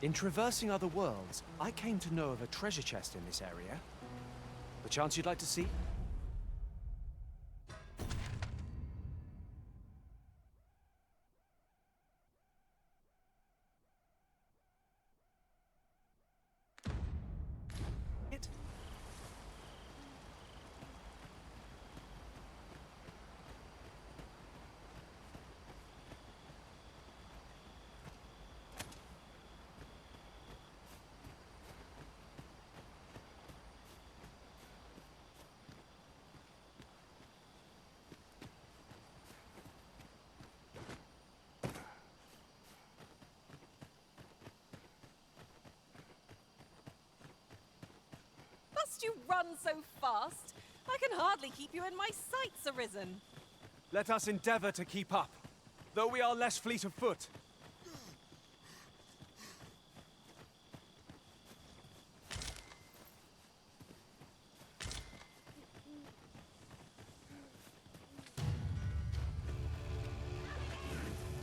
In traversing other worlds, I came to know of a treasure chest in this area. Perchance you'd like to see? It? Must you run so fast? I can hardly keep you in my sights, Arisen. Let us endeavor to keep up, though we are less fleet of foot.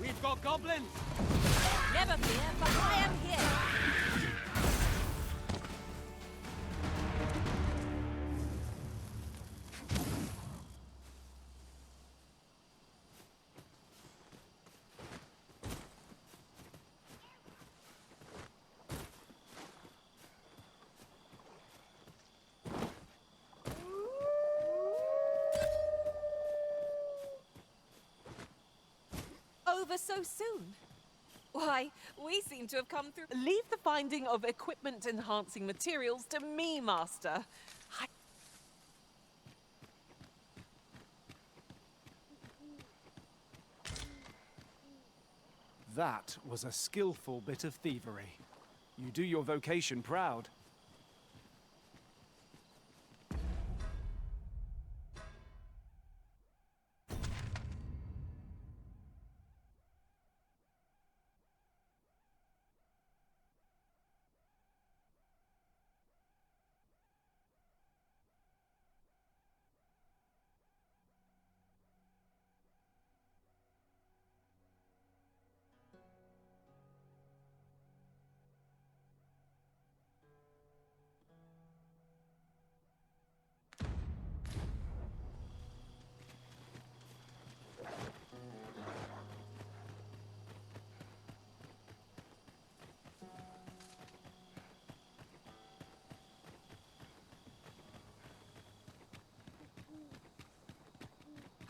We've got goblins! Never fear, for I am here. Over so soon? Why, we seem to have come through. Leave the finding of equipment-enhancing materials to me, Master. That was a skillful bit of thievery. You do your vocation proud.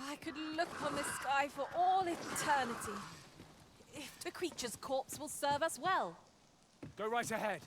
I could look on this sky for all eternity. If the creature's corpse will serve us well. Go right ahead.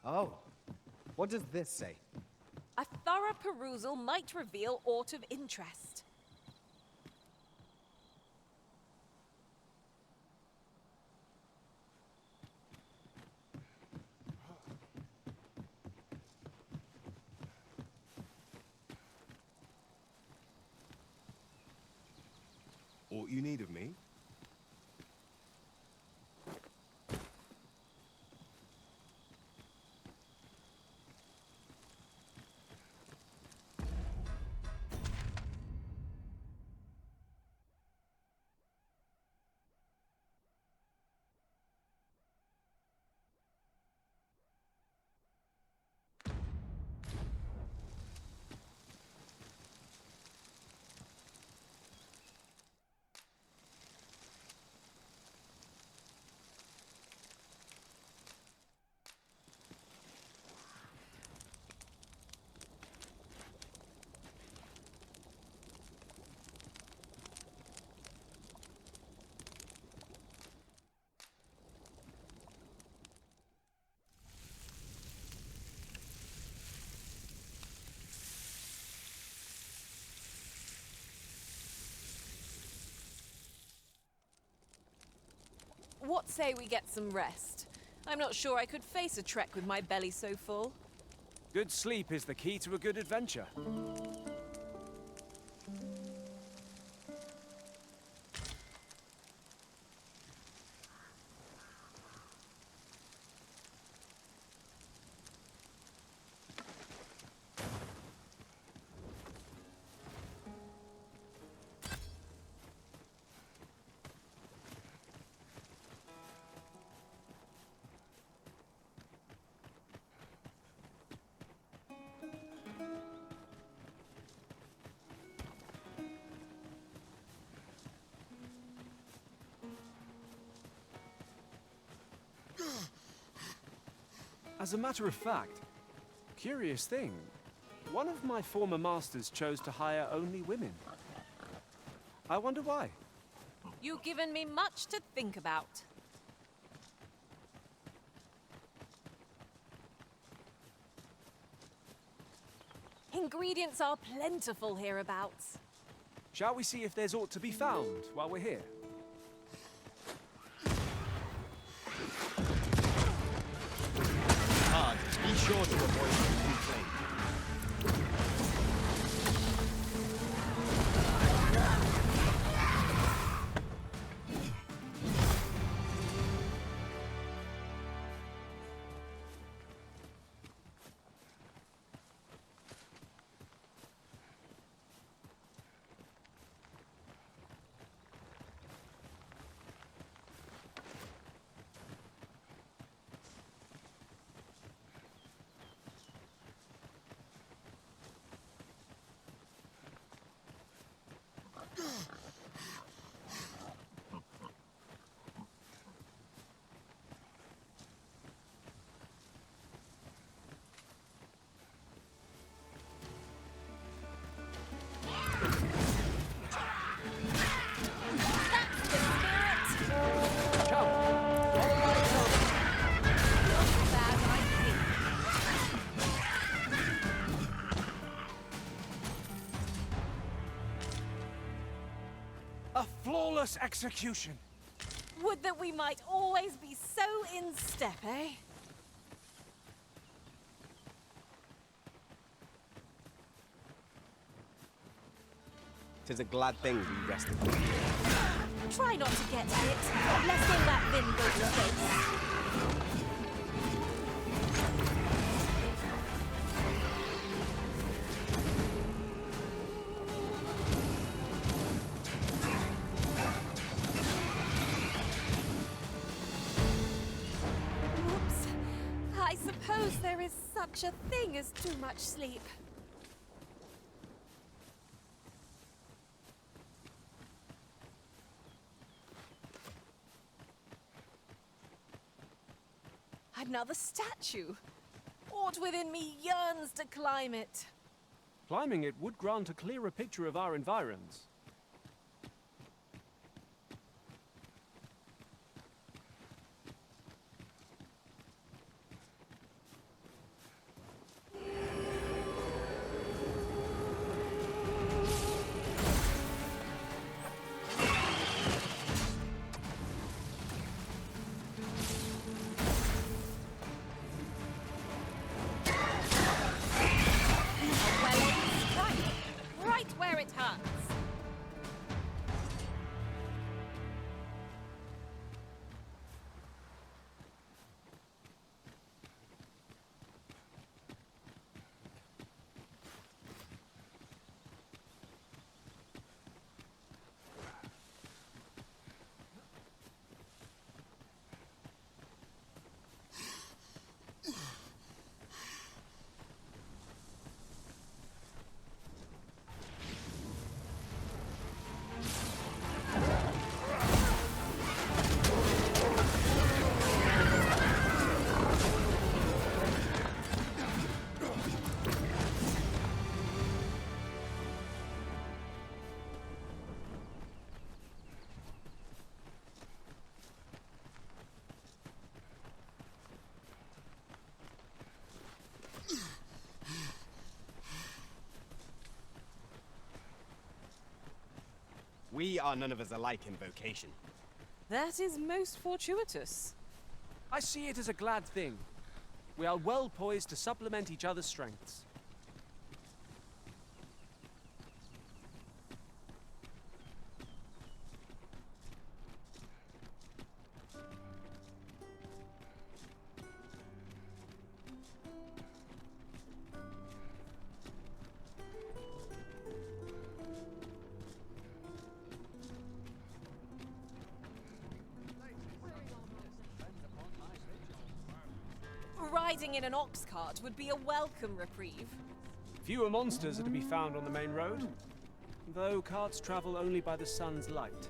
Oh, what does this say? A thorough perusal might reveal aught of interest. Aught you need of me? What say we get some rest? I'm not sure I could face a trek with my belly so full. Good sleep is the key to a good adventure. As a matter of fact, curious thing, one of my former masters chose to hire only women. I wonder why. You've given me much to think about. Ingredients are plentiful hereabouts. Shall we see if there's aught to be found while we're here? Hard. Be sure to avoid the flame. A flawless execution! Would that we might always be so in step, eh? Tis a glad thing we rested. Try not to get hit, lest all that vim go to waste. Oops. I suppose there is such a thing as too much sleep. Another statue. Aught within me yearns to climb it. Climbing it would grant a clearer picture of our environs. Right where it hurts. We are none of us alike in vocation. That is most fortuitous. I see it as a glad thing. We are well poised to supplement each other's strengths. Riding in an ox cart would be a welcome reprieve. Fewer monsters are to be found on the main road, though carts travel only by the sun's light.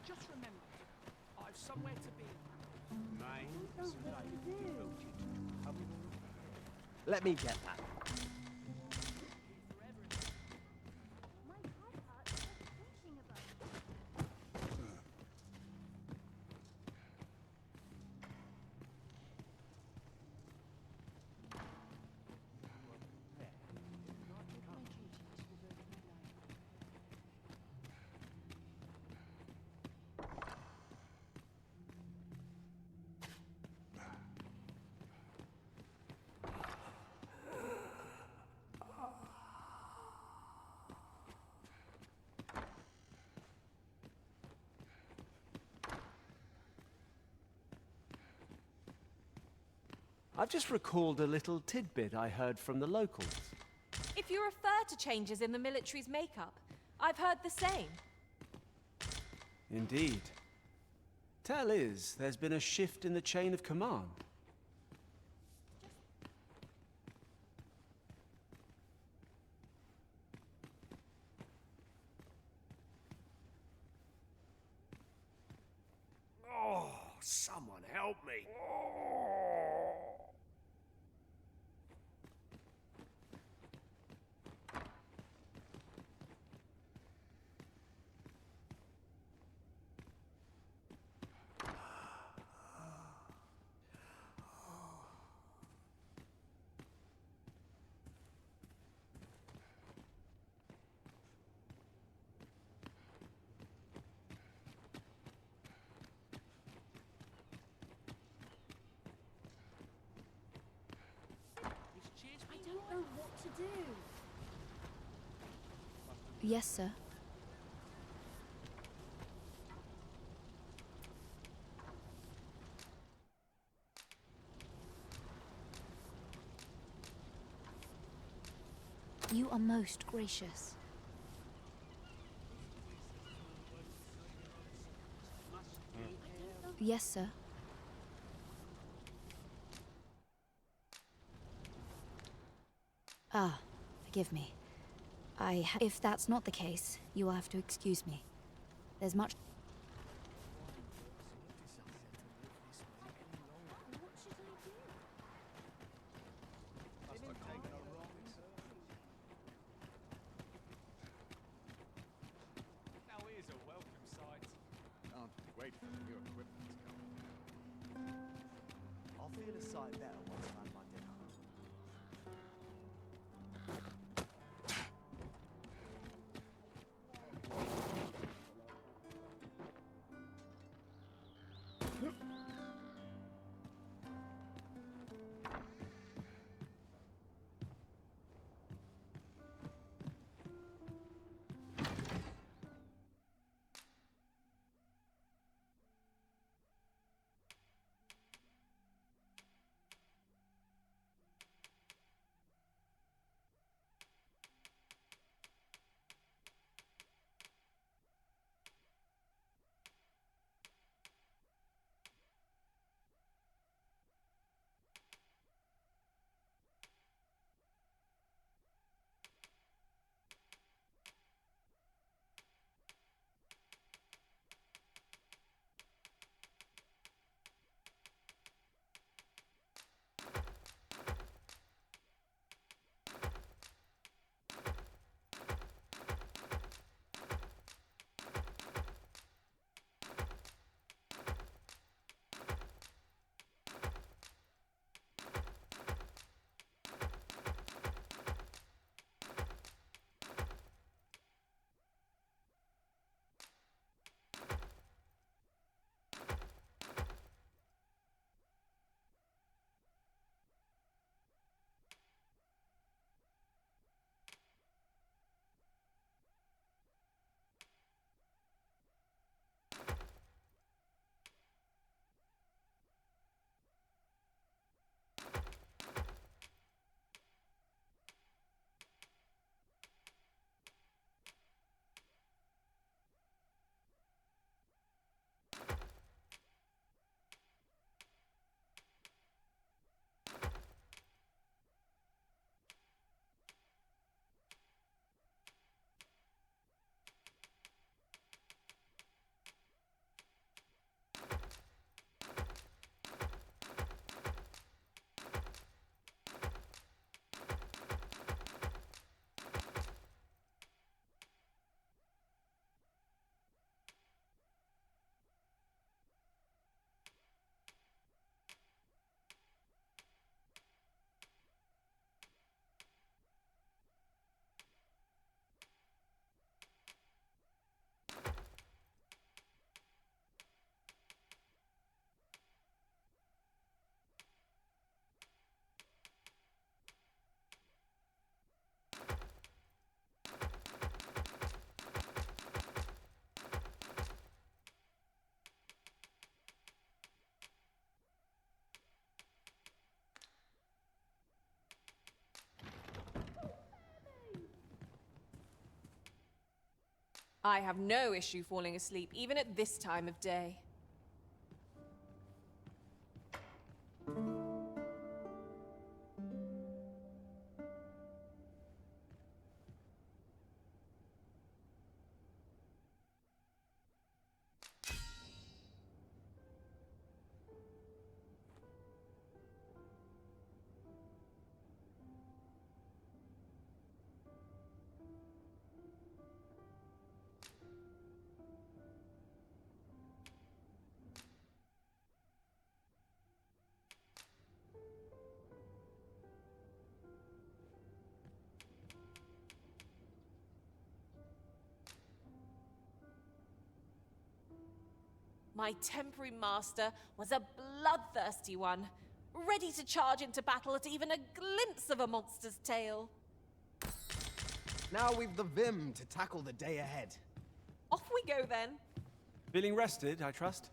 Just remember, I've somewhere to be. Let me get that. I've just recalled a little tidbit I heard from the locals. If you refer to changes in the military's makeup, I've heard the same. Indeed. Tell is, there's been a shift in the chain of command. Oh, someone help me. I don't know what to do. Yes, sir. You are most gracious. Yes, sir. Ah, forgive me. If that's not the case, you will have to excuse me. There's much... Now here's a welcome sight. Can't wait for the new equipment to come. I'll feel a sight better once I've had my dinner. I have no issue falling asleep, even at this time of day. My temporary master was a bloodthirsty one, ready to charge into battle at even a glimpse of a monster's tail. Now we've the vim to tackle the day ahead. Off we go then. Feeling rested, I trust?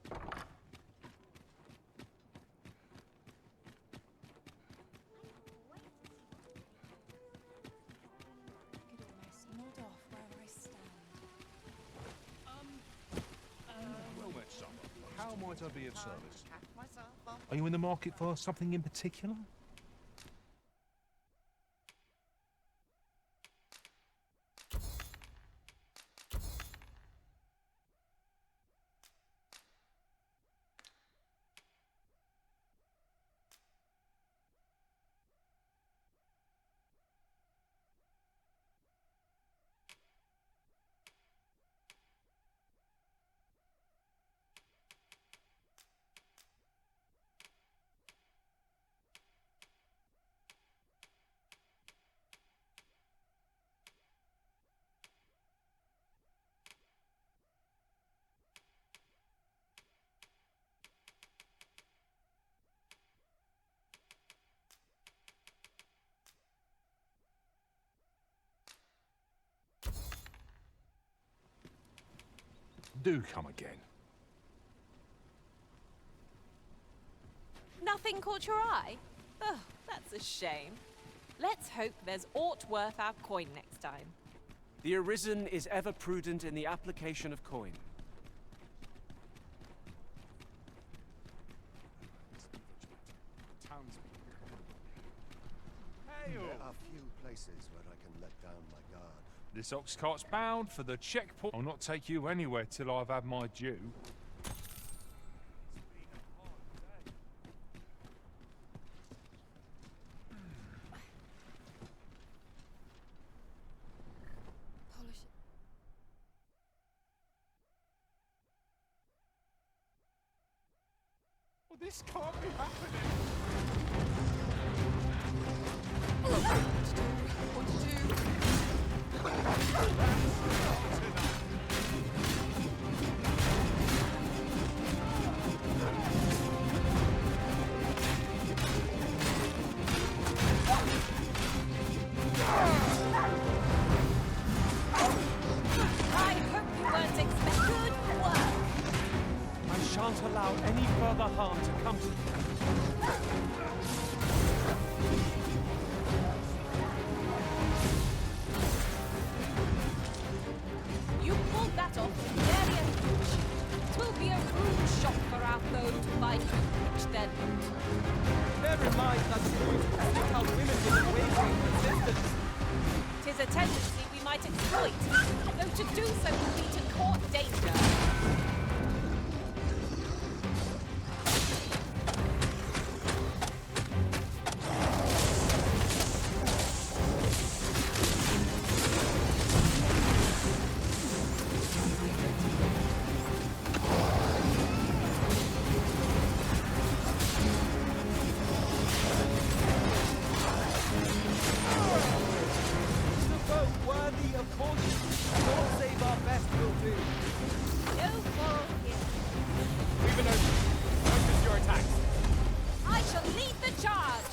Well met, summer. How might I be of service? Are you in the market for something in particular? Do come again. Nothing caught your eye? Oh, that's a shame. Let's hope there's aught worth our coin next time. The Arisen is ever prudent in the application of coin. Hey, There are few places where I can let down my guard. This ox cart's bound for the checkpoint. I'll not take you anywhere till I've had my due. Polish it. Well, this can't be happening. What to do? I hope you weren't expecting good work. I shan't allow any further harm to come to you. You pulled that off with barely a hitch. 'Twill be a rude shock for our foe to find you pitch their loot. Bear in mind that it's going to stick out women in wagering resistance. 'Tis a tendency we might exploit, though to do so would be to court danger. The boat worthy of caution. All save our best will do. No quarrel here. We've been open. Focus your attacks. I shall lead the charge.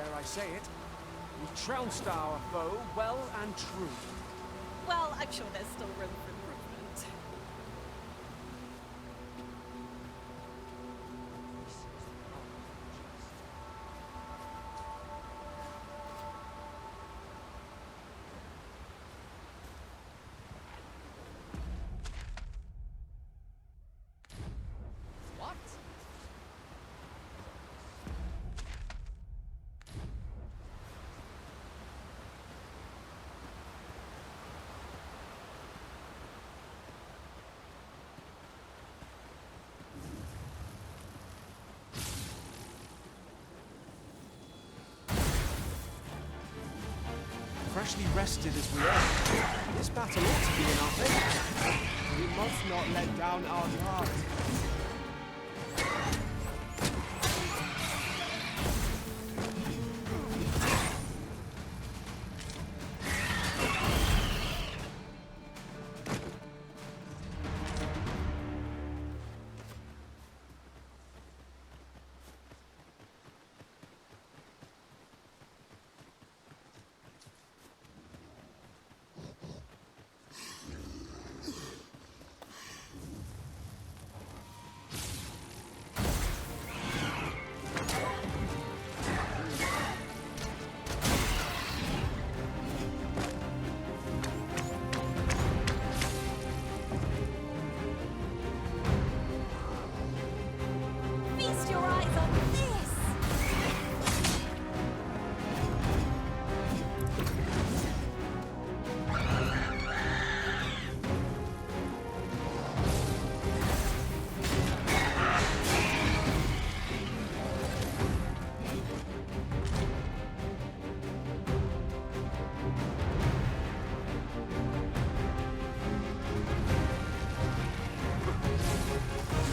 dare I say it. We trounced our foe well and true. Well, I'm sure there's still room for improvement. What? Freshly rested as we are, this battle ought to be in our favor. We must not let down our guard. Feast your eyes on this!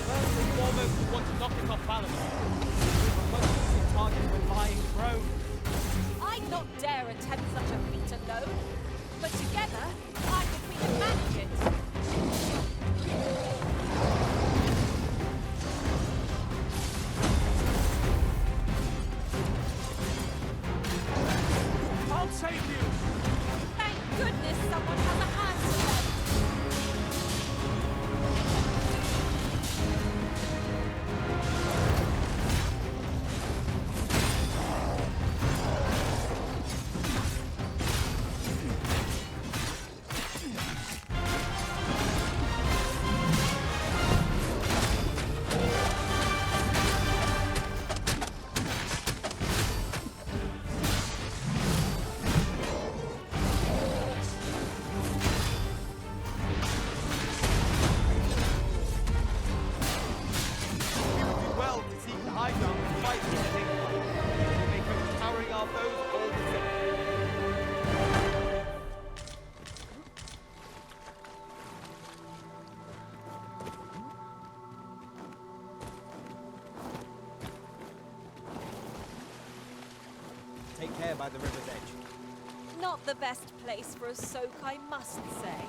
First and foremost, we want to knock it off balance. With a most easy target when lying prone. I'd not dare attempt such a feat alone, but together, I think we can manage it. I'll save you! Thank goodness someone has a hand to lend. We would do well to seek the high ground and fight this enigma. We may come towering our foes all the same. Take care by the river's edge. Not the best place for a soak, I must say.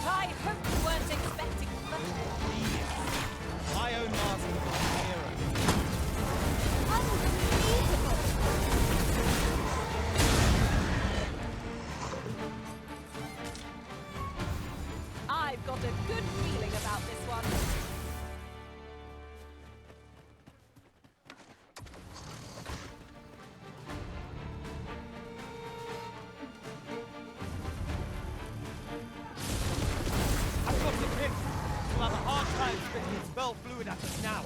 I hope you weren't expecting much. My own master, hero. Unbelievable! I've got a good feeling about this one. hurl fluid at us now.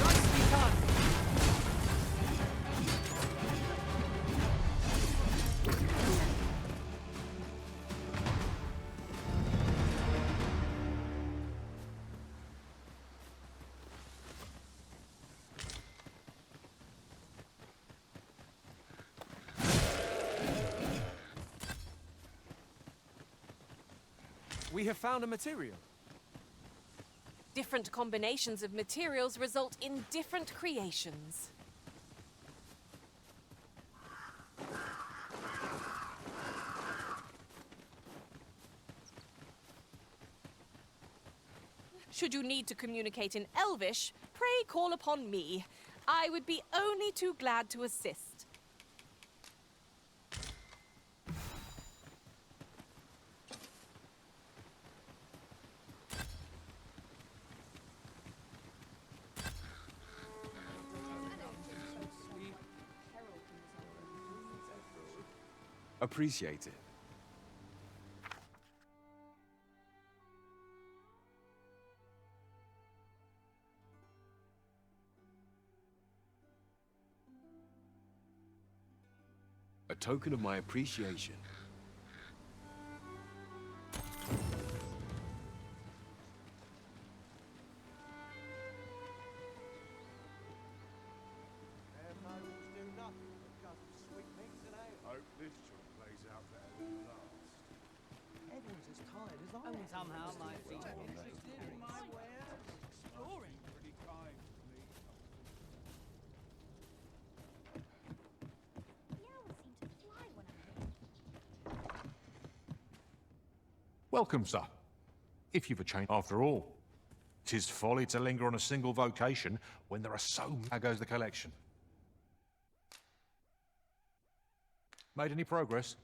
Nicely done. We have found a material. Different combinations of materials result in different creations. Should you need to communicate in Elvish, pray call upon me. I would be only too glad to assist. Appreciate it. A token of my appreciation. Hope this job plays out better than the last. Everyone's as tired as I am. Somehow my feet are interested in my wares. Exploring. Pretty kind to me. Welcome, sir. If you've a change after all. 'Tis folly to linger on a single vocation when there are so many. How goes the collection? Made any progress?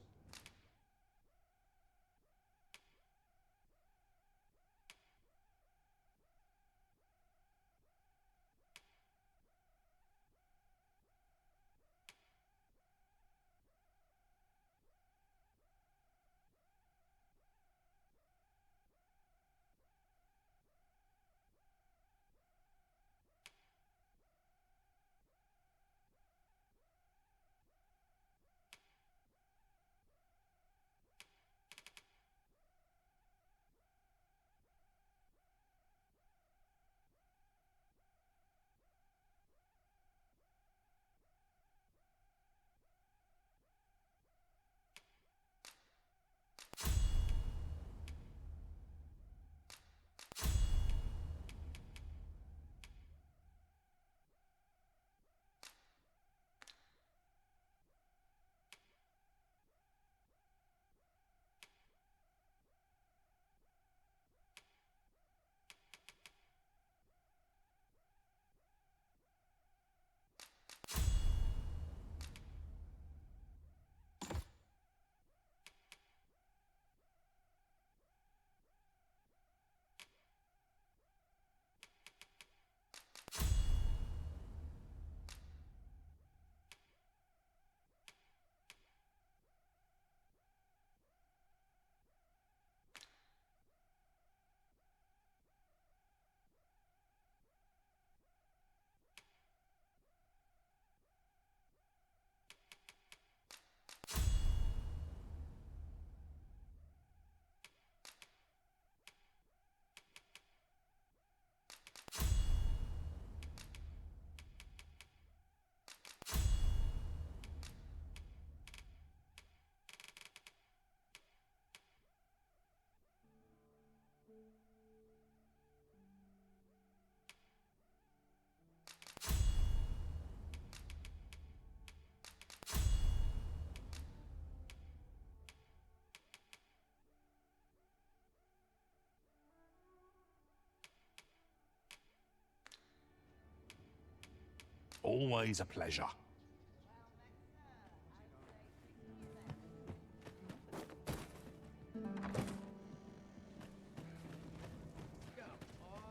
Always a pleasure.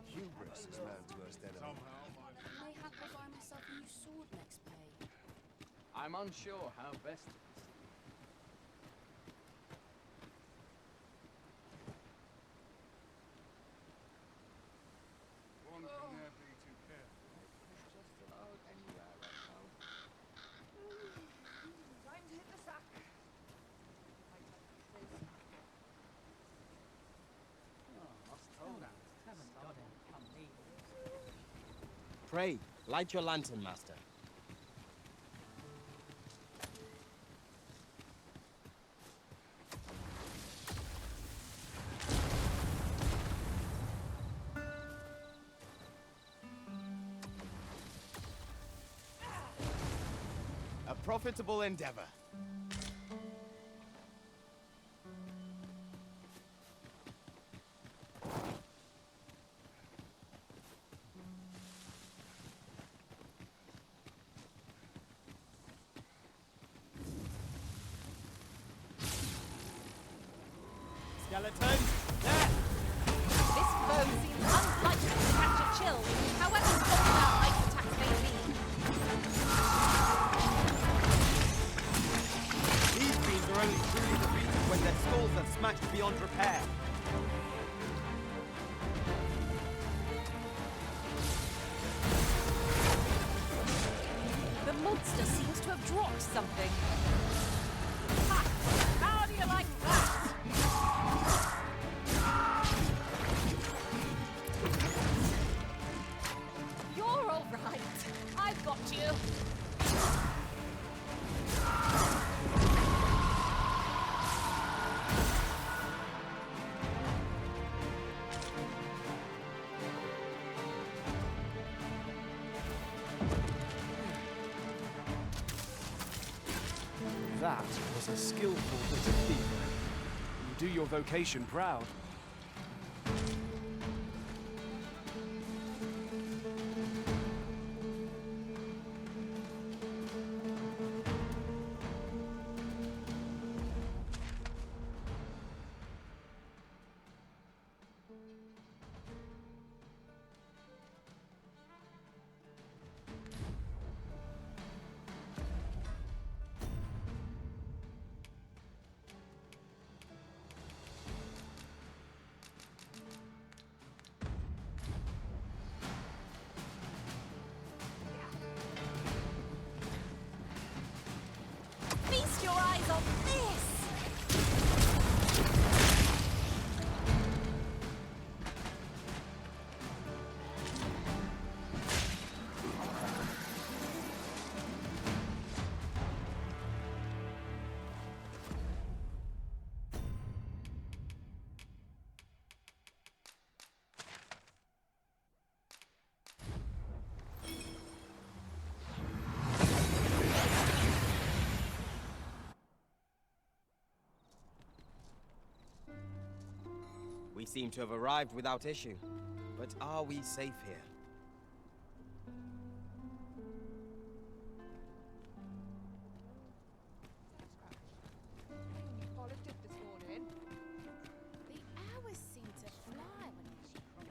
Hubris. I'm unsure how best to One can never be too careful. just about anywhere right now. Time to hit the sack. Pray, light your lantern, Master. A profitable endeavor. Skeleton, there! This foe seems unlikely to catch a chill, however strong our ice attacks may be. These fiends are only truly defeated when their skulls are smashed beyond repair. The monster seems to have dropped something. Ha! How do you like that? You're all right. I've got you. That was a skillful bit of thievery. You do your vocation proud. Feast your eyes on this! We seem to have arrived without issue. But are we safe here? Polished it this morning. The hours seem to fly when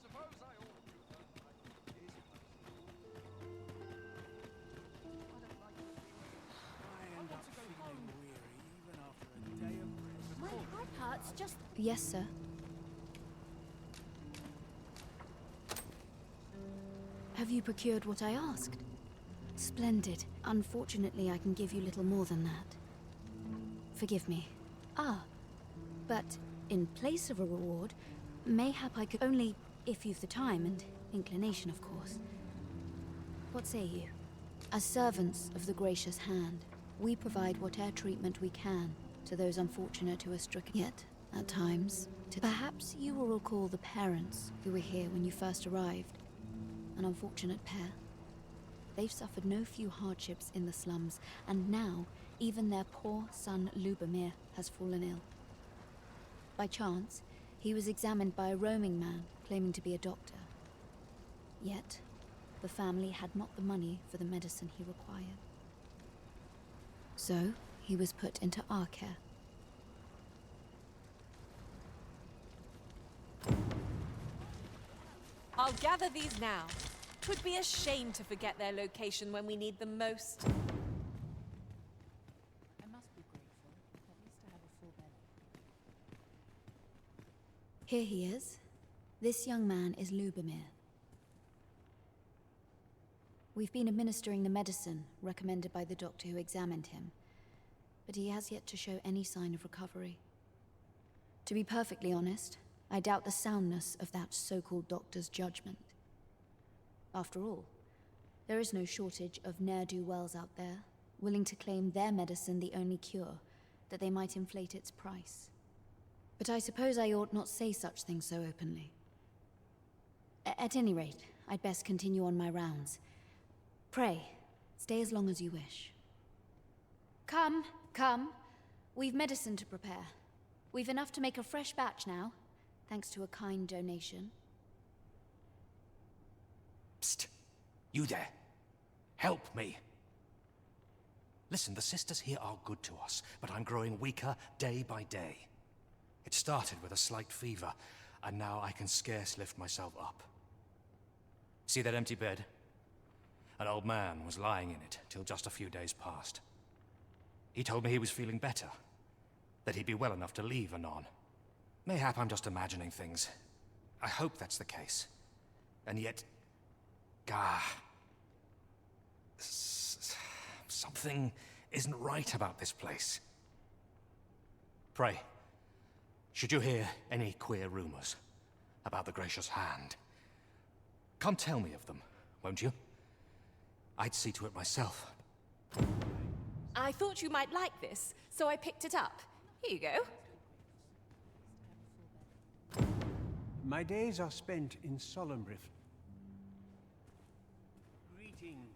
Suppose I ordered you a My heart hurts just... Yes, sir. Have you procured what I asked? Splendid. Unfortunately, I can give you little more than that. Forgive me. Ah, but in place of a reward, mayhap I could only, if you've the time and inclination, of course. What say you? As servants of the gracious hand, we provide whatever treatment we can to those unfortunate who are stricken. Yet, at times, perhaps you will recall the parents who were here when you first arrived. An unfortunate pair. They've suffered no few hardships in the slums, and now even their poor son Lubomir has fallen ill. By chance, he was examined by a roaming man claiming to be a doctor. Yet, the family had not the money for the medicine he required. So, he was put into our care. I'll gather these now. 'Twould be a shame to forget their location when we need them most. I must be grateful, at least I have a full belly. Here he is. This young man is Lubomir. We've been administering the medicine recommended by the doctor who examined him, but he has yet to show any sign of recovery. To be perfectly honest, I doubt the soundness of that so-called doctor's judgment. After all, there is no shortage of ne'er-do-wells out there, willing to claim their medicine the only cure, that they might inflate its price. But I suppose I ought not say such things so openly. At any rate, I'd best continue on my rounds. Pray, stay as long as you wish. Come, come. We've medicine to prepare. We've enough to make a fresh batch now, thanks to a kind donation. Psst! You there! Help me! Listen, the sisters here are good to us, but I'm growing weaker day by day. It started with a slight fever, and now I can scarce lift myself up. See that empty bed? An old man was lying in it till just a few days past. He told me he was feeling better, that he'd be well enough to leave anon. Mayhap I'm just imagining things. I hope that's the case. And yet... Gah... Something isn't right about this place. Pray, should you hear any queer rumors about the Gracious Hand, come tell me of them, won't you? I'd see to it myself. I thought you might like this, so I picked it up. Here you go. My days are spent in Solemnrift. Greetings.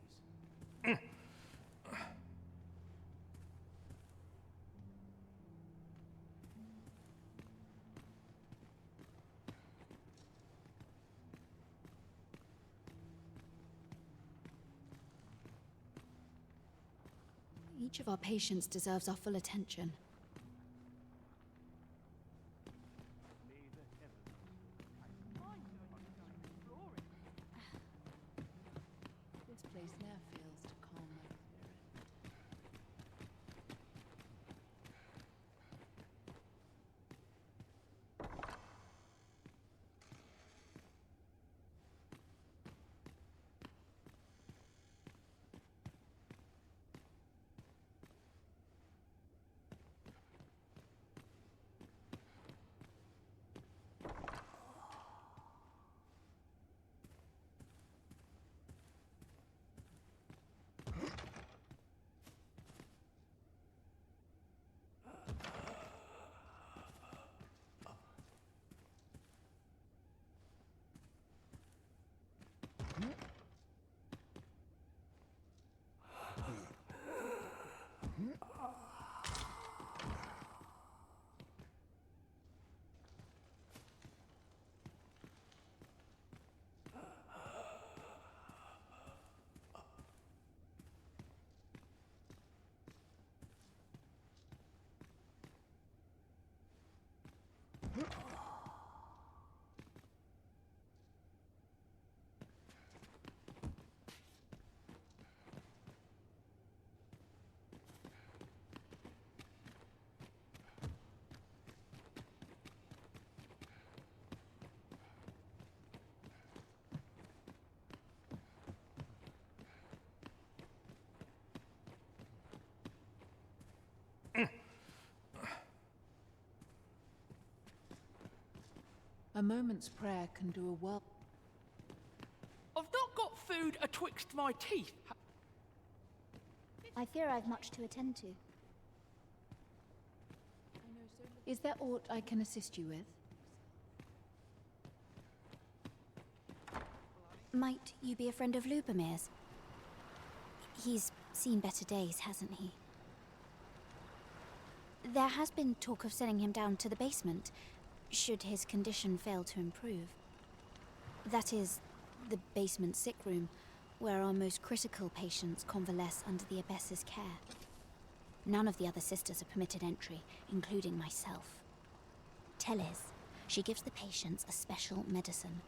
Each of our patients deserves our full attention. This place now fails to calm my spirit. A moment's prayer can do a world. I've not got food atwixt my teeth. I fear I've much to attend to. Is there aught I can assist you with? Might you be a friend of Lubomir's? He's seen better days, hasn't he? There has been talk of sending him down to the basement, should his condition fail to improve. That is, the basement sick room, where our most critical patients convalesce under the abbess's care. None of the other sisters are permitted entry, including myself. Teles, she gives the patients a special medicine.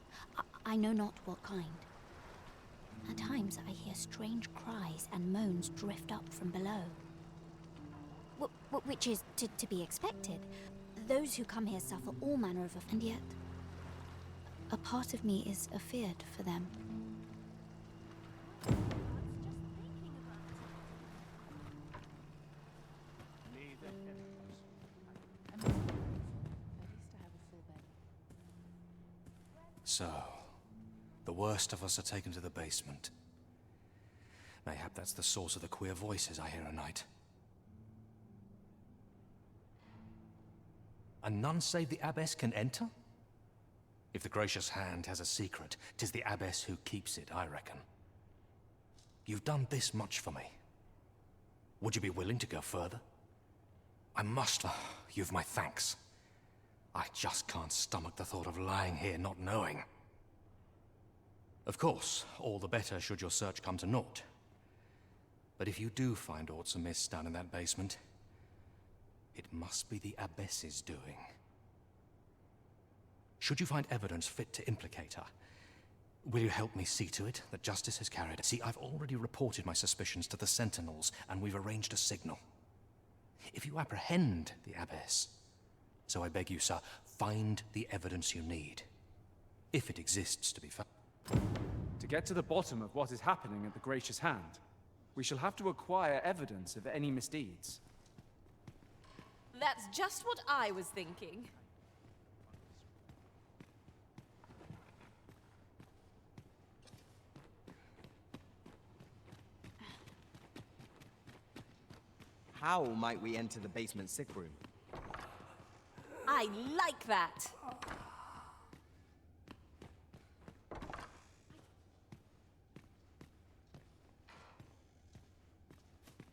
I know not what kind. At times, I hear strange cries and moans drift up from below. Which is to be expected. Those who come here suffer all manner of... And yet, a part of me is afeared for them. So, the worst of us are taken to the basement. Mayhap that's the source of the queer voices I hear at night. And none save the abbess can enter? If the gracious hand has a secret, 'tis the abbess who keeps it, I reckon. You've done this much for me. Would you be willing to go further? I must. You've my thanks. I just can't stomach the thought of lying here not knowing. Of course, all the better should your search come to naught. But if you do find aught amiss down in that basement, it must be the abbess's doing. Should you find evidence fit to implicate her, will you help me see to it that justice is carried? See, I've already reported my suspicions to the sentinels, and we've arranged a signal. If you apprehend the abbess, so I beg you, sir, find the evidence you need, if it exists to be found. To get to the bottom of what is happening at the Gracious Hand, we shall have to acquire evidence of any misdeeds. That's just what I was thinking. How might we enter the basement sick room? I like that.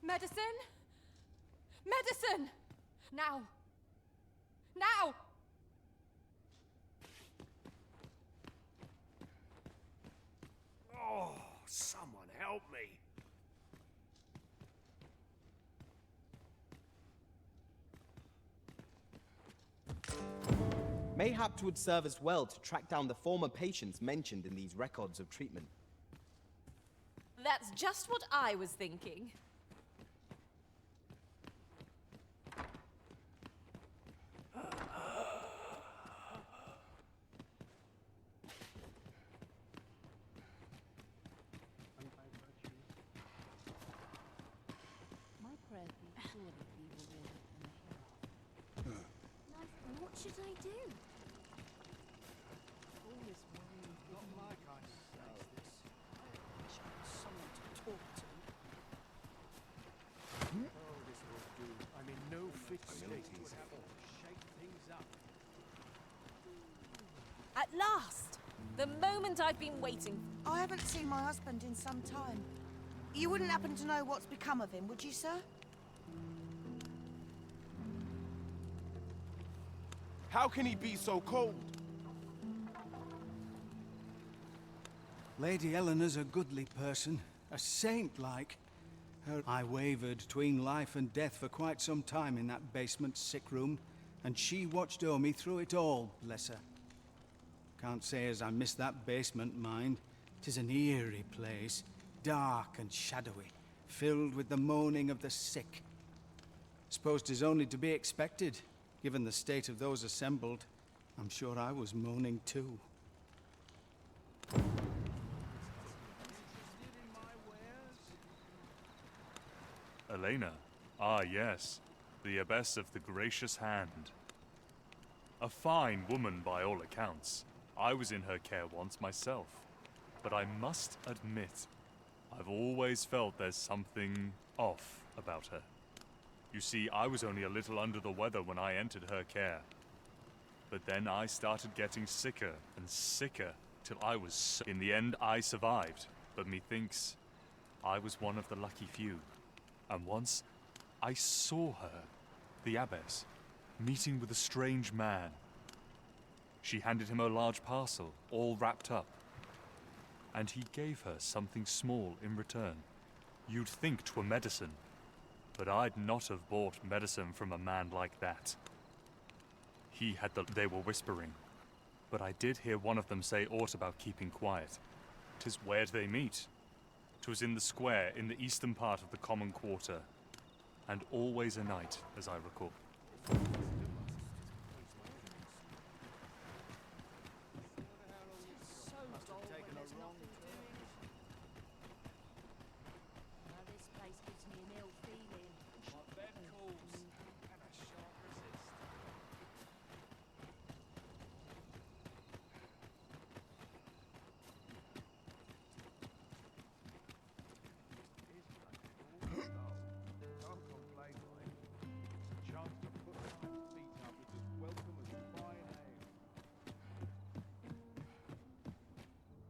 Medicine? Medicine! Now! Now! Oh, someone help me. Mayhap 'twould serve us well to track down the former patients mentioned in these records of treatment. That's just what I was thinking. My prayers will surely be rewarded in the hereafter. What should I do? All this worry is Not my kind of place, this. I shall have someone to talk to. Oh, this will do. I'm in no fit state to have to shake things up. At last! The moment I've been waiting for. I haven't seen my husband in some time. You wouldn't happen to know what's become of him, would you, sir? How can he be so cold? Lady Eleanor's a goodly person, a saint-like. I wavered between life and death for quite some time in that basement sick room, and she watched o'er me through it all, bless her. Can't say as I miss that basement, mind. 'Tis an eerie place, dark and shadowy, filled with the moaning of the sick. Suppose 'tis only to be expected, given the state of those assembled. I'm sure I was moaning too. Elena. Ah, yes. The Abbess of the Gracious Hand. A fine woman by all accounts. I was in her care once myself. But I must admit, I've always felt there's something off about her. You see, I was only a little under the weather when I entered her care. But then I started getting sicker and sicker till I was in the end, I survived. But methinks I was one of the lucky few. And once, I saw her, the abbess, meeting with a strange man. She handed him a large parcel, all wrapped up. And he gave her something small in return. You'd think 'twere medicine, but I'd not have bought medicine from a man like that. He had they were whispering, but I did hear one of them say aught about keeping quiet. 'Tis where they meet. 'Twas in the square in the eastern part of the common quarter, and always a night, as I recall. This place gives me an ill feeling. My bed calls, and I shan't resist. Can't complain, mate. Chance to put my feet up is as welcome as fine ale.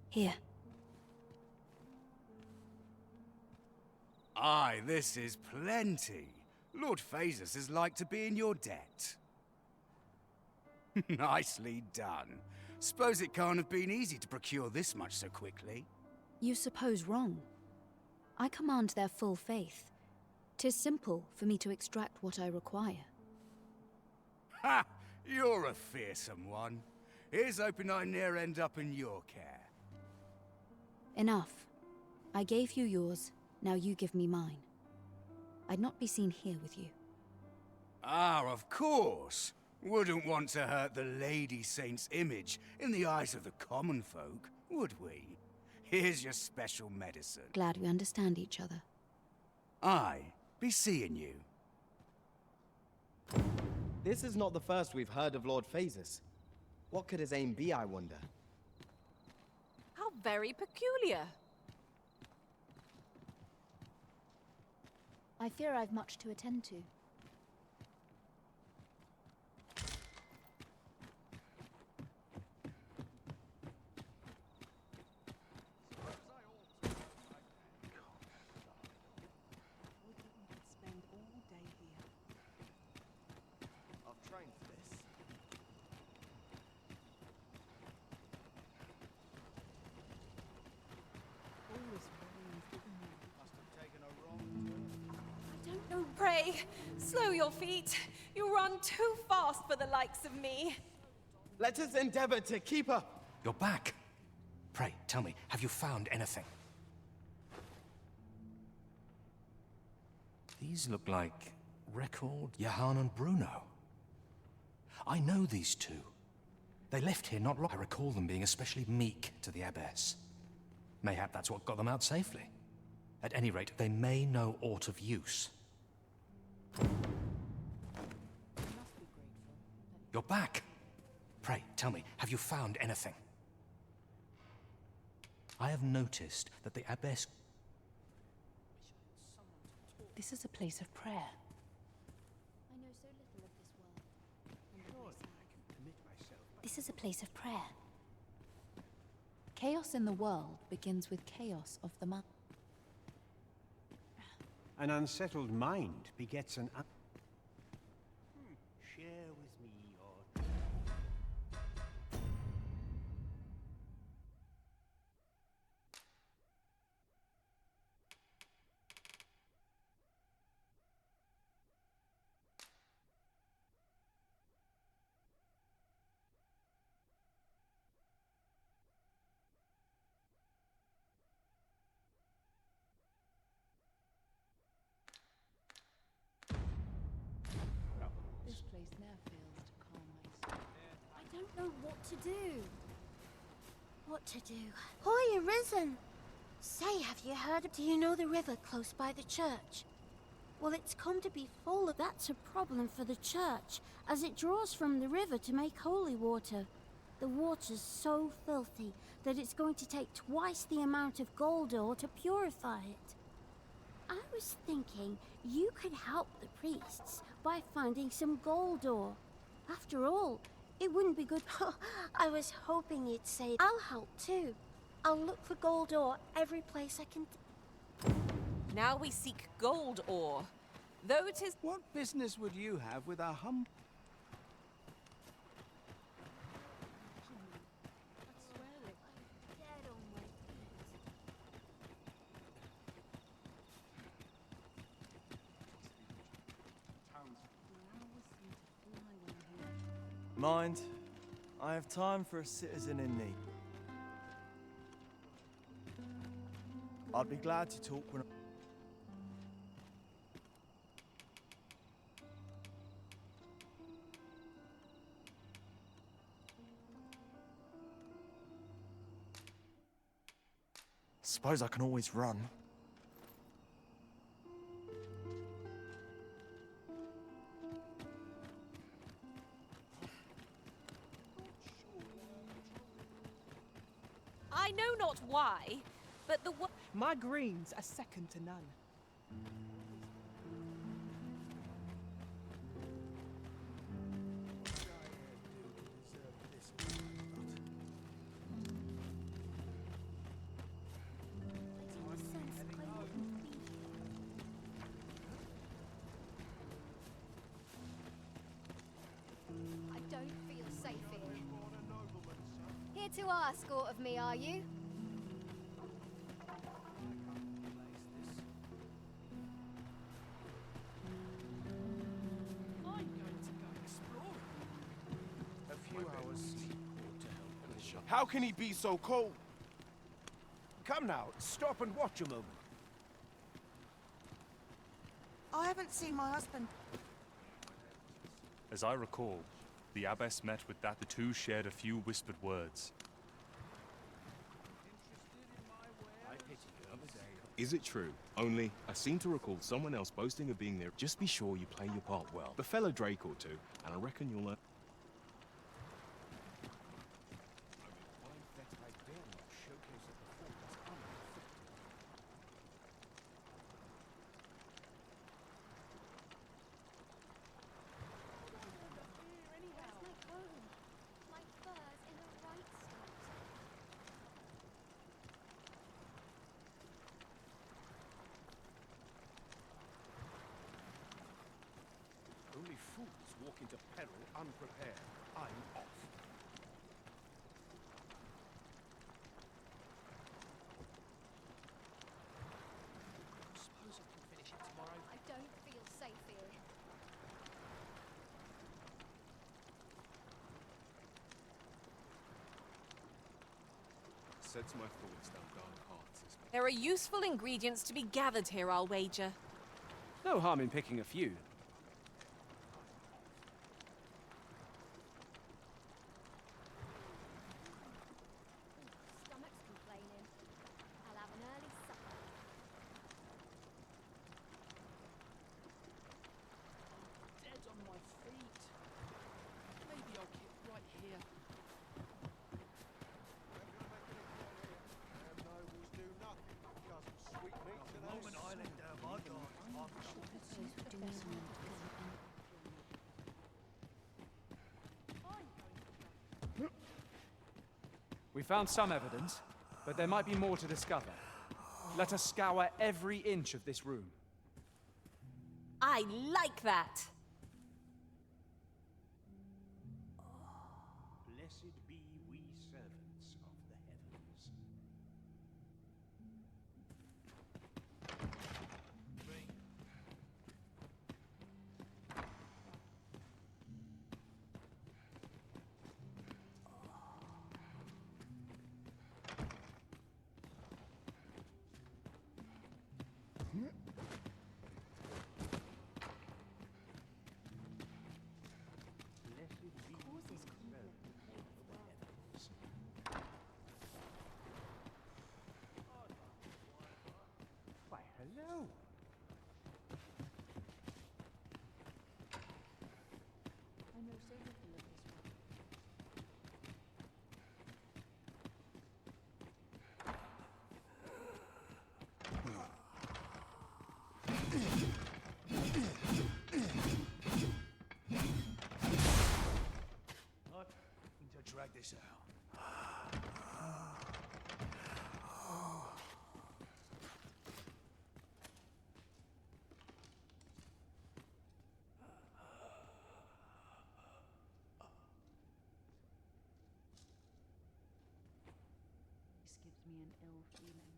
Here. Aye, this is plenty. Lord Phasus is like to be in your debt. Nicely done. Suppose it can't have been easy to procure this much so quickly. You suppose wrong. I command their full faith. 'Tis simple for me to extract what I require. Ha! You're a fearsome one. Here's hoping I ne'er end up in your care. Enough. I gave you yours, now you give me mine. I'd not be seen here with you. Ah, of course. Wouldn't want to hurt the Lady Saint's image in the eyes of the common folk, would we? Here's your special medicine. Glad we understand each other. Aye, be seeing you. This is not the first we've heard of Lord Phasus. What could his aim be, I wonder? How very peculiar. I fear I've much to attend to. Spend all day here. I've trained for this. All this rain's given me. Must have taken a wrong turn. I don't know. Pray, slow your feet. You run too fast for the likes of me. Let us endeavor to keep up. You're back. Pray, tell me, have you found anything? These look like Record, Johann and Bruno. I know these two. They left here not long. I recall them being especially meek to the abbess. Mayhap that's what got them out safely. At any rate, they may know aught of use. You're back. Pray, tell me, have you found anything? I have noticed that the abbess... This is a place of prayer. I know so little of this world. This is a place of prayer. Chaos in the world begins with chaos of the mind. An unsettled mind begets an Share with me your... This place now fails to calm my soul. I don't know what to do. What to do? Hoy arisen! Say, have you heard of... Do you know the river close by the church? Well, it's come to be full of... That's a problem for the church, as it draws from the river to make holy water. The water's so filthy that it's going to take twice the amount of gold ore to purify it. I was thinking you could help the priests by finding some gold ore. After all, it wouldn't be good... I was hoping you'd say, I'll help too. I'll look for gold ore every place I can... Now we seek gold ore. Though it is... What business would you have with our hum... Mind, I have time for a citizen in need. I'd be glad to talk when. Suppose I can always run. I know not why, but the My greens are second to none. I don't feel safe here. Here to ask aught of me, are you? I'm going to go exploring. A few hours sleep ought to help with the shock. How can he be so cold? Come now, stop and watch a moment. I haven't seen my husband. As I recall, the abbess met with that the two shared a few whispered words. Is it true? Only, I seem to recall someone else boasting of being there. Just be sure you play your part well. The fellow Drake or two, and I reckon you'll learn. Only fools walk into peril unprepared. I'm off. Suppose I can finish it tomorrow. I don't feel safe here. Sets my thoughts down dark paths. There are useful ingredients to be gathered here, I'll wager. No harm in picking a few. Stomach's complaining. I'll have an early supper. Dead on my feet. Maybe I'll keep right here. Nobles do nothing but cause sweet meats and moment I let down my guard, We found some evidence, but there might be more to discover. Let us scour every inch of this room. I like that! Blessed be we servants of the heavens. Why, hello. I know so little of this world. I need to drag this out. This gives me an ill feeling.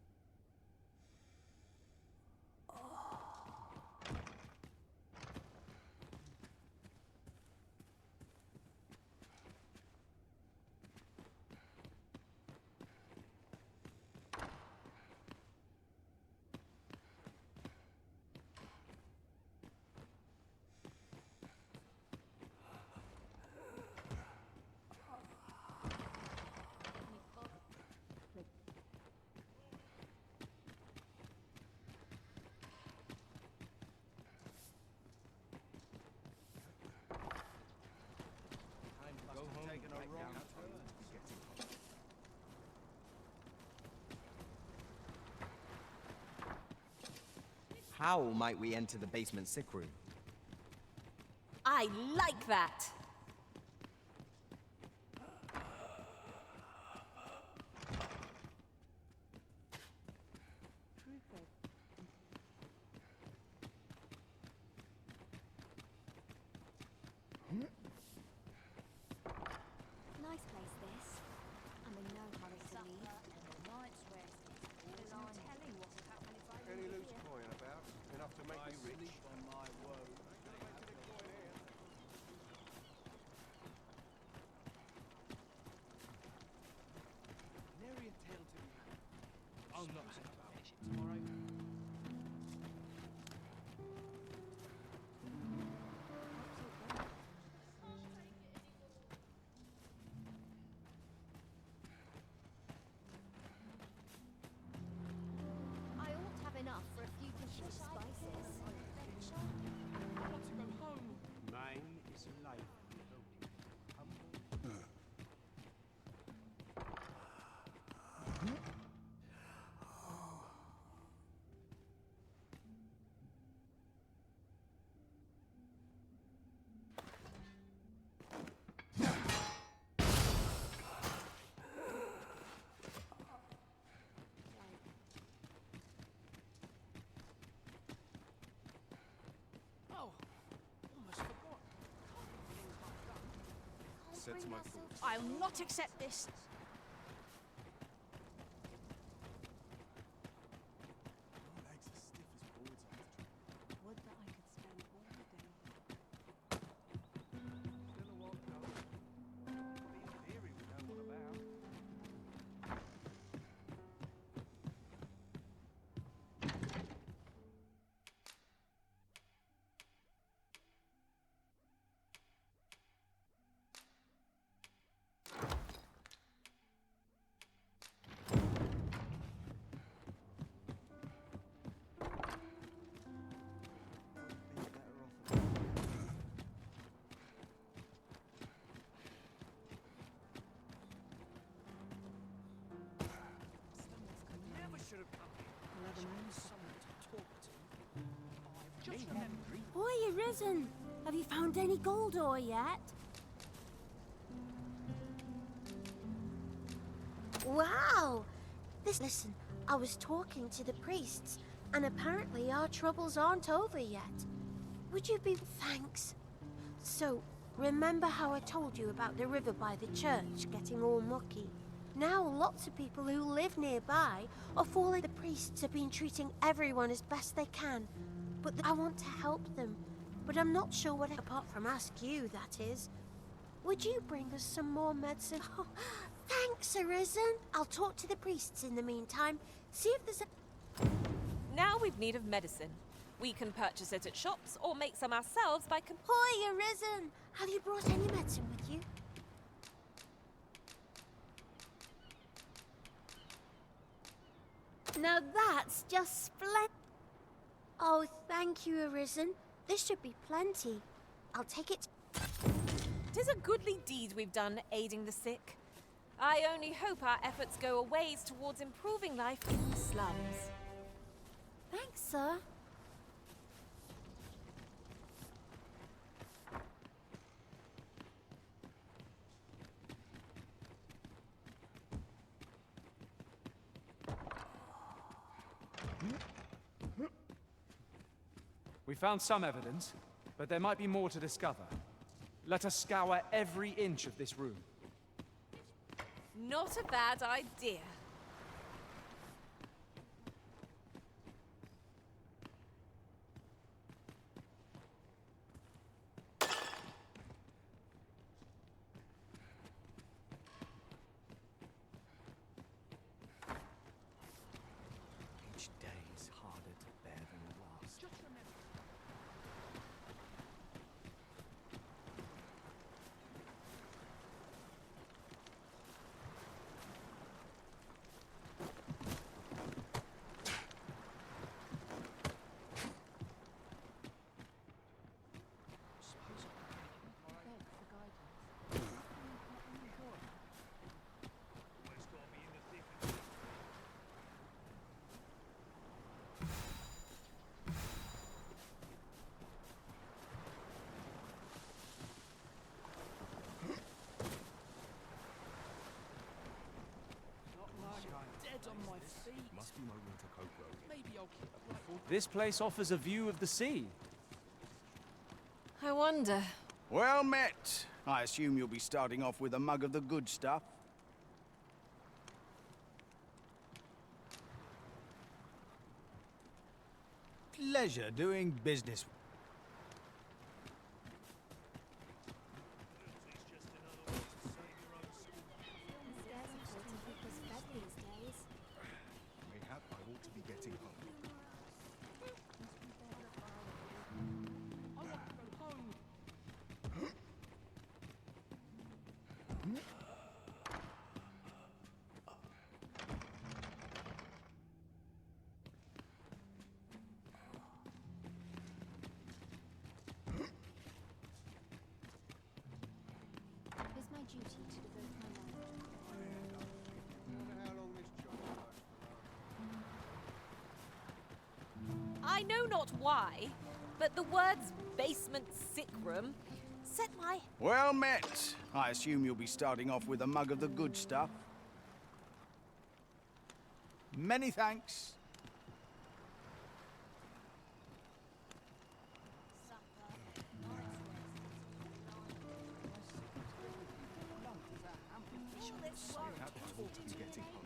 How might we enter the basement sick room? I like that. Nice place, this. I'm in no hurry to leave. Any loose coin about? Enough to make me rich? On my woe. Nary a tale to be had. I'll not have about it tomorrow. I ought to have enough for a few dishes spices. I want to go home. Mine is life. Oh, almost forgot. Can't be things like that. Set to my thoughts. I'll not accept this. Legs are stiff as boards after. Would that I could spend all day. Still a while to go. Probably in theory we know all about. Never should have come here. Should have someone to talk to. I've just remembered. Boy, you're risen. Have you found any gold ore yet? Wow! Listen, I was talking to the priests, and apparently our troubles aren't over yet. Would you be... Thanks. So, remember how I told you about the river by the church getting all mucky? Now lots of people who live nearby are falling. The priests have been treating everyone as best they can, but I want to help them. But I'm not sure what, apart from ask you, that is. Would you bring us some more medicine? Oh, thanks, Arisen. I'll talk to the priests in the meantime. See if there's a... Now we've need of medicine. We can purchase it at shops or make some ourselves by Hoy, Arisen! Have you brought any medicine with you? Now that's just splendid. Oh, thank you, Arisen. This should be plenty. I'll take it. 'Tis a goodly deed we've done aiding the sick. I only hope our efforts go a ways towards improving life in the slums. Thanks, sir. We found some evidence, but there might be more to discover. Let us scour every inch of this room. Not a bad idea. Each day is harder to bear than the last. Just remember. This place offers a view of the sea. I wonder. Well met. I assume you'll be starting off with a mug of the good stuff. Pleasure doing business. Mayhap I ought to be getting home. It is my duty to devote my life How long this job lasts for? I know not why, but the words basement sick room set my... Well met. I assume you'll be starting off with a mug of the good stuff. Many thanks. Mayhap I ought to be getting home.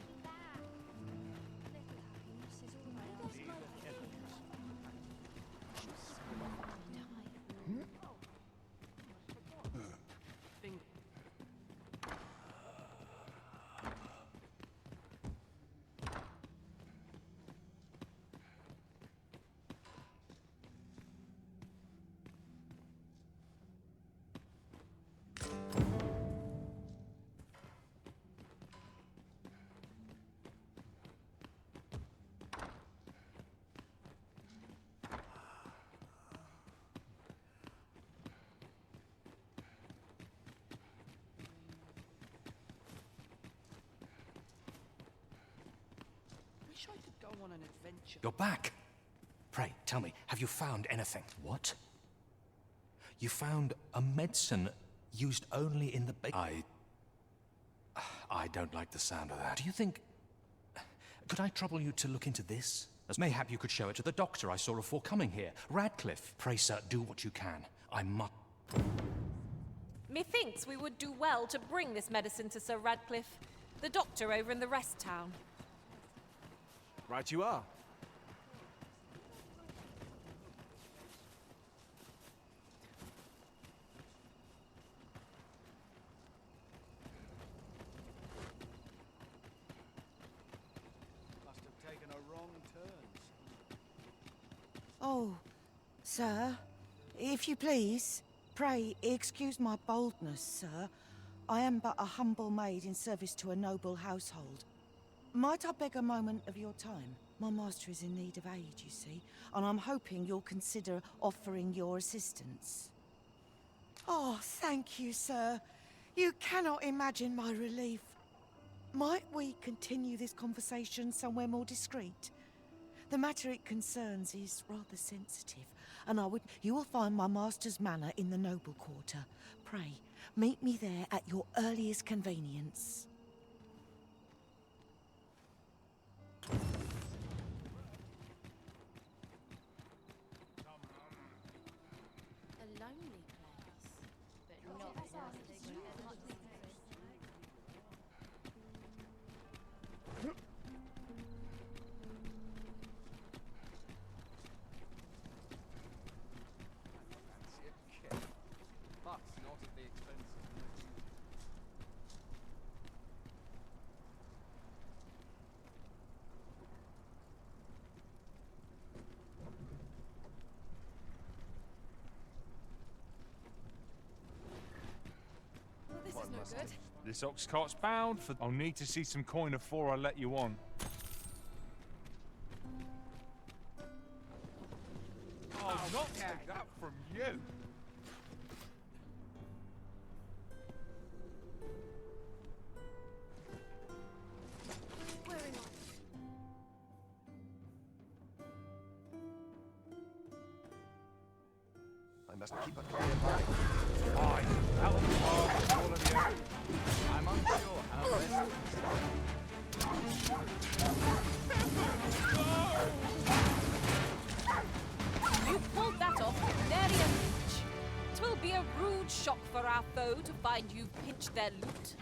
Wish I could go on an adventure. You're back. Pray, tell me, have you found anything? What? You found a medicine used only in the I don't like the sound of that. Do you think... Could I trouble you to look into this? As mayhap you could show it to the doctor I saw before coming here. Radcliffe. Pray, sir, do what you can. I must... Methinks we would do well to bring this medicine to Sir Radcliffe, the doctor over in the rest town. Right you are. Must have taken a wrong turn. Oh, sir, if you please, pray excuse my boldness, sir. I am but a humble maid in service to a noble household. Might I beg a moment of your time? My master is in need of aid, you see, and I'm hoping you'll consider offering your assistance. Oh, thank you, sir. You cannot imagine my relief. Might we continue this conversation somewhere more discreet? The matter it concerns is rather sensitive, and you will find my master's manor in the noble quarter. Pray, meet me there at your earliest convenience. A lonely place, but not But not at the expense of... Well, this is no good. This ox cart's bound for... I'll need to see some coin before I let you on. I'll not take that from you! Wearing on. I must keep a clear mind. Fine, that'll be hard for all of you. I'm unsure how best to... pulled that off with nary a pinch. 'Twill be a rude shock for our foe to find you've pinched their loot.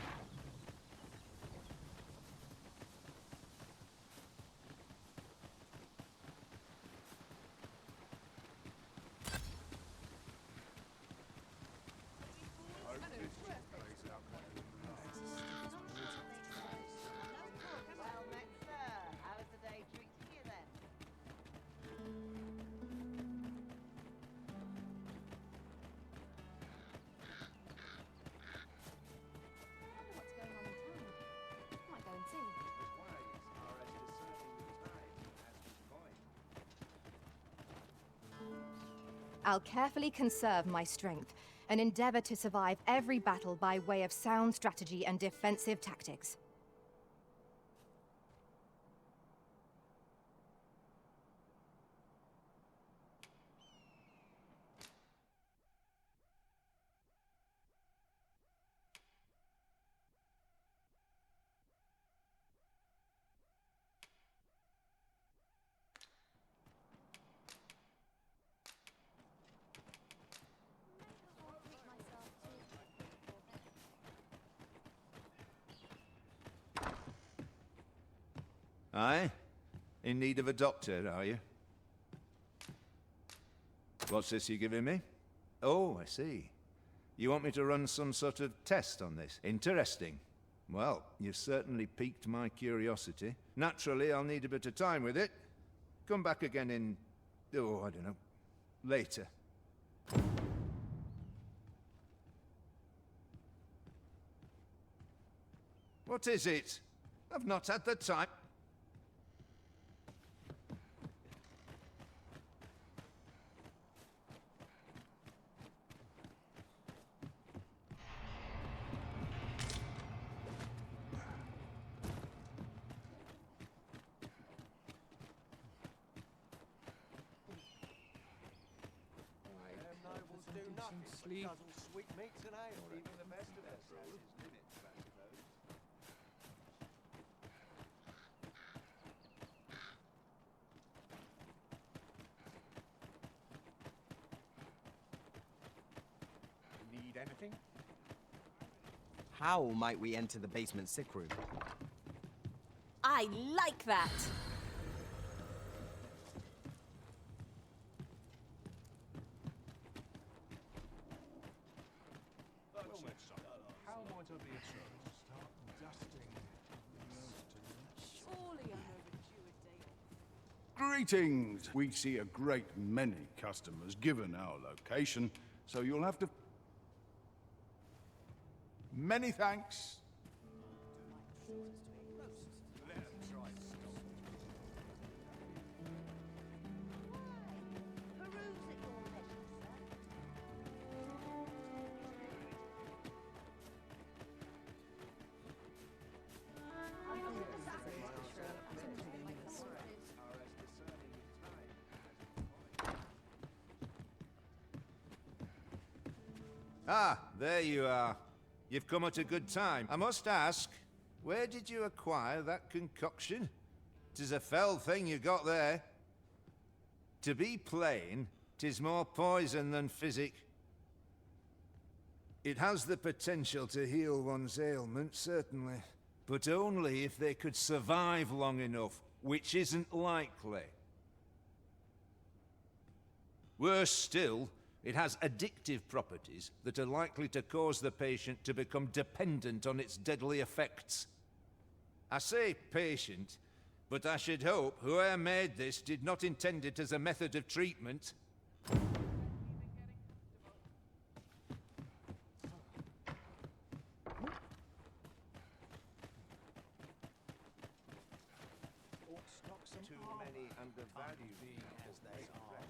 I'll carefully conserve my strength and endeavor to survive every battle by way of sound strategy and defensive tactics. Aye? In need of a doctor, are you? What's this you're giving me? Oh, I see. You want me to run some sort of test on this? Interesting. Well, you've certainly piqued my curiosity. Naturally, I'll need a bit of time with it. Come back again in... oh, I don't know. Later. What is it? I've not had the time... Sleep. Sweet meats and ale. Even the best of us has his limits, I suppose. Need anything? How might we enter the basement sick room? I like that! How might I be of service? Start dusting. Surely I'm overdue a day. Greetings! We see a great many customers given our location, so you'll have to... Many thanks. Ah, there you are. You've come at a good time. I must ask, where did you acquire that concoction? 'Tis a fell thing you got there. To be plain, 'tis more poison than physic. It has the potential to heal one's ailments, certainly. But only if they could survive long enough, which isn't likely. Worse still, it has addictive properties that are likely to cause the patient to become dependent on its deadly effects. I say patient, but I should hope whoever made this did not intend it as a method of treatment. Too many undervalued as they are.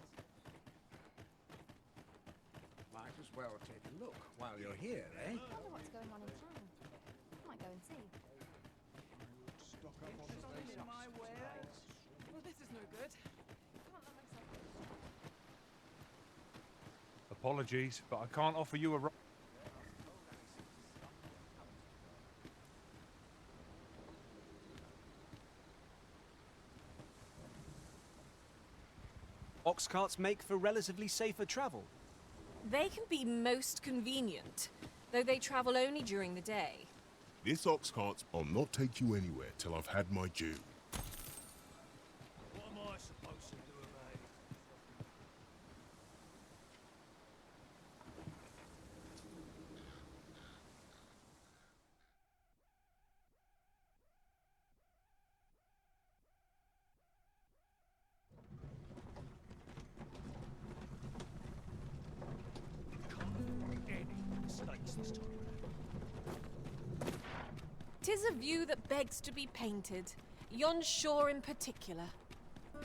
Might as well take a look while you're here, eh? I wonder what's going on in town. Might go and see. Stock up on the basics. Well, this is no good. Can't let myself... Apologies, but I can't offer you a... ox carts make for relatively safer travel. They can be most convenient, though they travel only during the day. This ox cart's I'll not take you anywhere till I've had my due. What am I supposed to do about it? Any mistakes this time around. 'Tis a view that begs to be painted, yon shore in particular.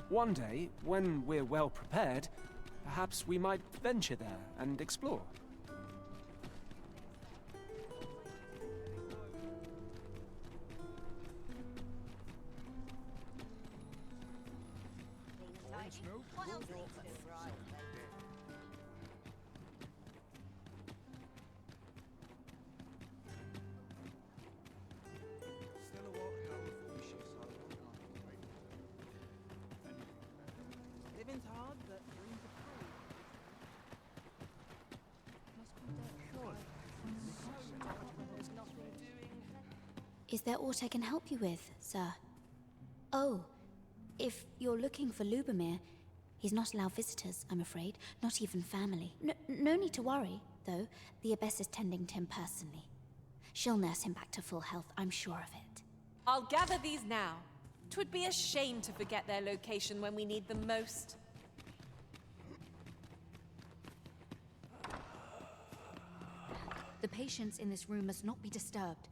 One day, when we're well prepared, perhaps we might venture there and explore. What else needs to do? Still a walk home before we shift out. Living's hard, but dreams are free. Is there aught I can help you with, sir? Oh, if you're looking for Lubomir, he's not allowed visitors, I'm afraid, not even family. No need to worry, though. The Abbess is tending to him personally. She'll nurse him back to full health, I'm sure of it. I'll gather these now. 'Twould be a shame to forget their location when we need them most. The patients in this room must not be disturbed.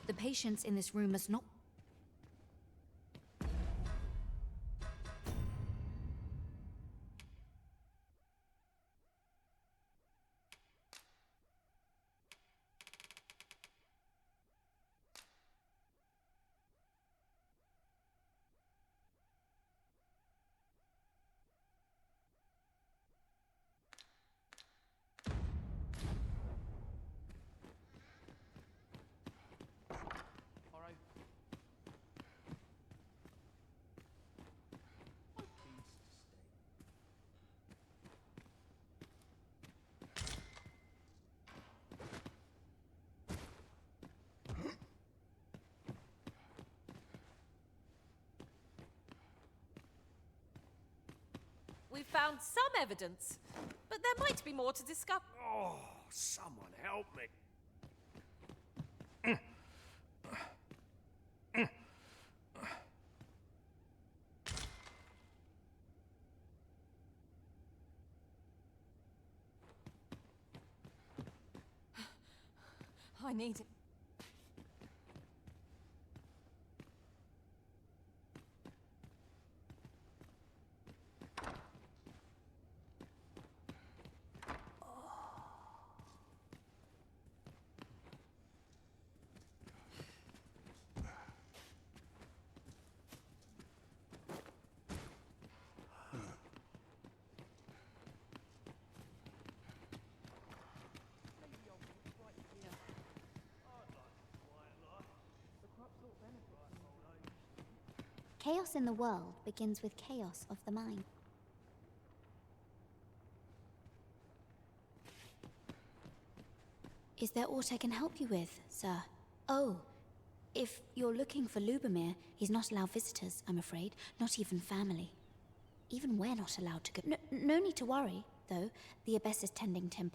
The patients in this room must not... We've found some evidence, but there might be more to discover. Oh, someone help me. I need it. Chaos in the world begins with chaos of the mind. Is there aught I can help you with, sir? Oh, if you're looking for Lubomir, he's not allowed visitors, I'm afraid, not even family. Even we're not allowed to go. No need to worry, though. The Abbess is tending to him.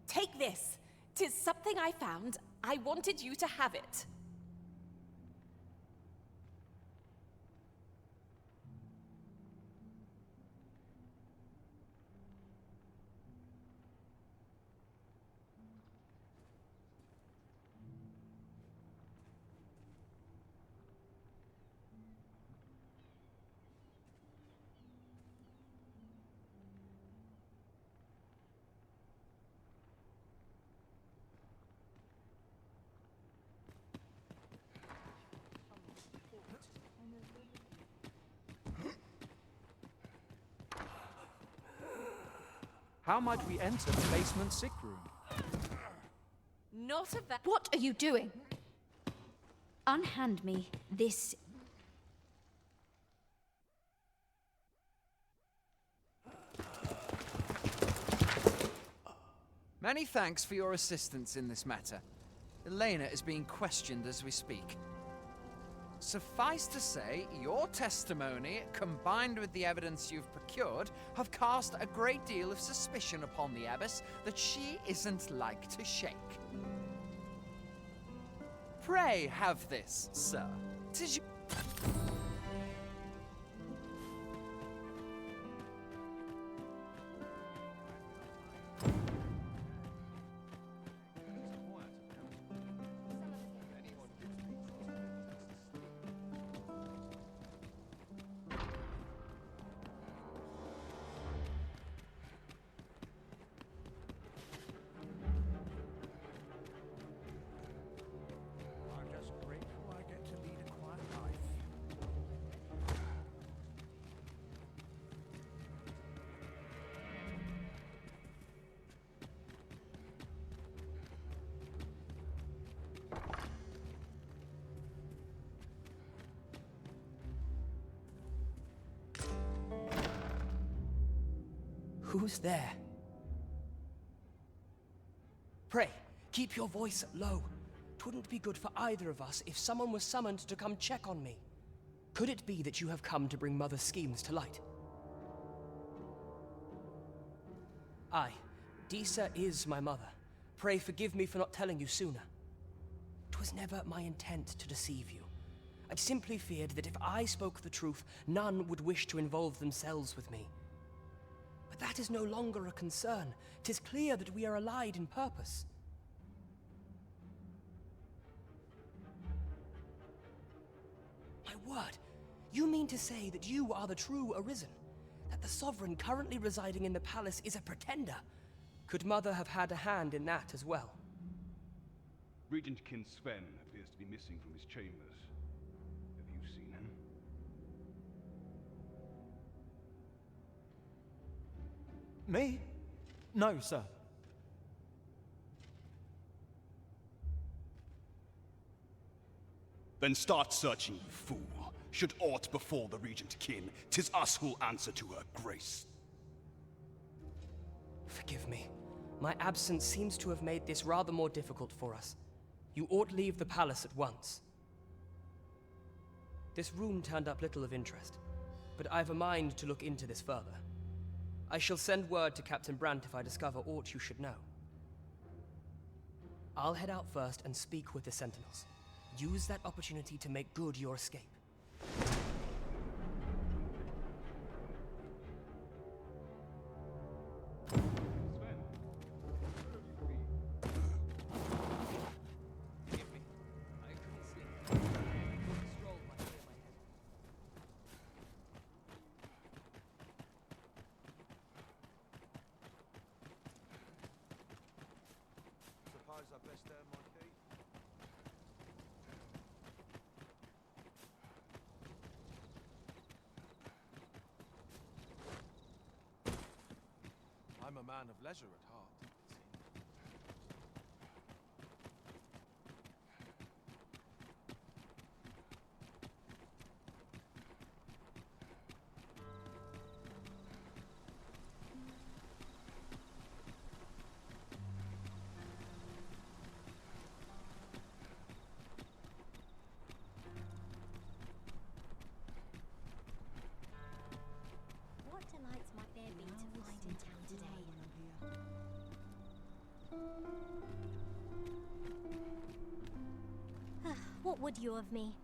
Take this. 'Tis something I found. I wanted you to have it. How might we enter the basement sick room? Not of that. What are you doing? Unhand me this. Many thanks for your assistance in this matter. Elena is being questioned as we speak. Suffice to say, your testimony, combined with the evidence you've procured, have cast a great deal of suspicion upon the Abbess that she isn't like to shake. Pray have this, sir. 'Tis you. I'm just grateful I get to lead a quiet life. Who's there? Pray, keep your voice low. 'Twouldn't be good for either of us if someone was summoned to come check on me. Could it be that you have come to bring Mother's schemes to light? Aye, Disa is my mother. Pray forgive me for not telling you sooner. 'Twas never my intent to deceive you. I simply feared that if I spoke the truth, none would wish to involve themselves with me. But that is no longer a concern. 'Tis clear that we are allied in purpose. My word, you mean to say that you are the true Arisen? That the Sovereign currently residing in the palace is a pretender? Could Mother have had a hand in that as well? Regent Kin Sven appears to be missing from his chambers. Have you seen him? Me? No, sir. Then start searching, you fool. Should aught befall the Regent Kin, 'tis us who'll answer to her grace. Forgive me. My absence seems to have made this rather more difficult for us. You ought leave the palace at once. This room turned up little of interest, but I've a mind to look into this further. I shall send word to Captain Brandt if I discover aught you should know. I'll head out first and speak with the Sentinels. Use that opportunity to make good your escape. Suppose I best earn my keep. I'm a man of leisure at heart. What delights might there be to find in town today? What would you of me?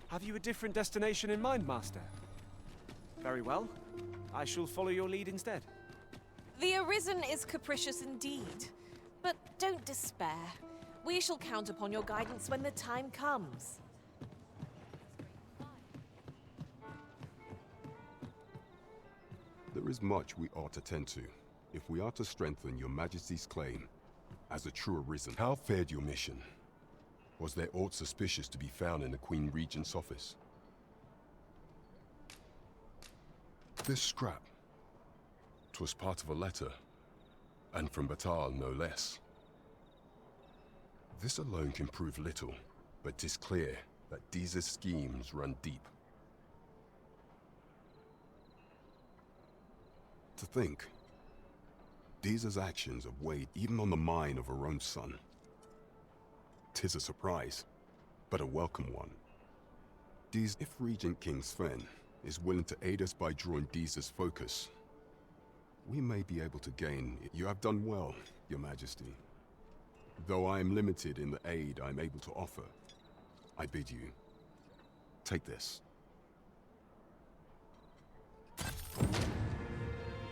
Have you a different destination in mind, Master? Very well. I shall follow your lead instead. The Arisen is capricious indeed, but don't despair. We shall count upon your guidance when the time comes. There is much we ought to tend to, if we are to strengthen your Majesty's claim as a true Arisen. How fared your mission? Was there aught suspicious to be found in the Queen Regent's office? This scrap. 'Twas part of a letter. And from Batal, no less. This alone can prove little, but 'tis clear that Deeza's schemes run deep. To think, Deeza's actions have weighed even on the mind of her own son. 'Tis a surprise, but a welcome one. If Regent King Sven is willing to aid us by drawing Deeza's focus, we may be able to gain. You have done well, Your Majesty. Though I am limited in the aid I'm able to offer, I bid you, take this.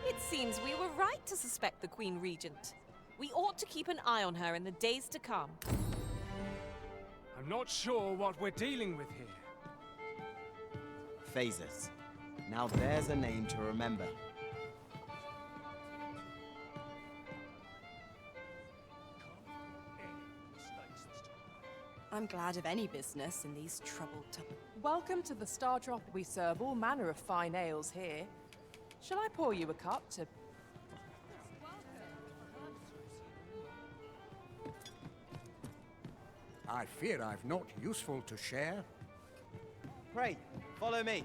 It seems we were right to suspect the Queen Regent. We ought to keep an eye on her in the days to come. I'm not sure what we're dealing with here. Phasers. Now there's a name to remember. I'm glad of any business in these troubled times. Welcome to the Star Drop. We serve all manner of fine ales here. Shall I pour you a cup to... I fear I've naught useful to share. Pray, follow me.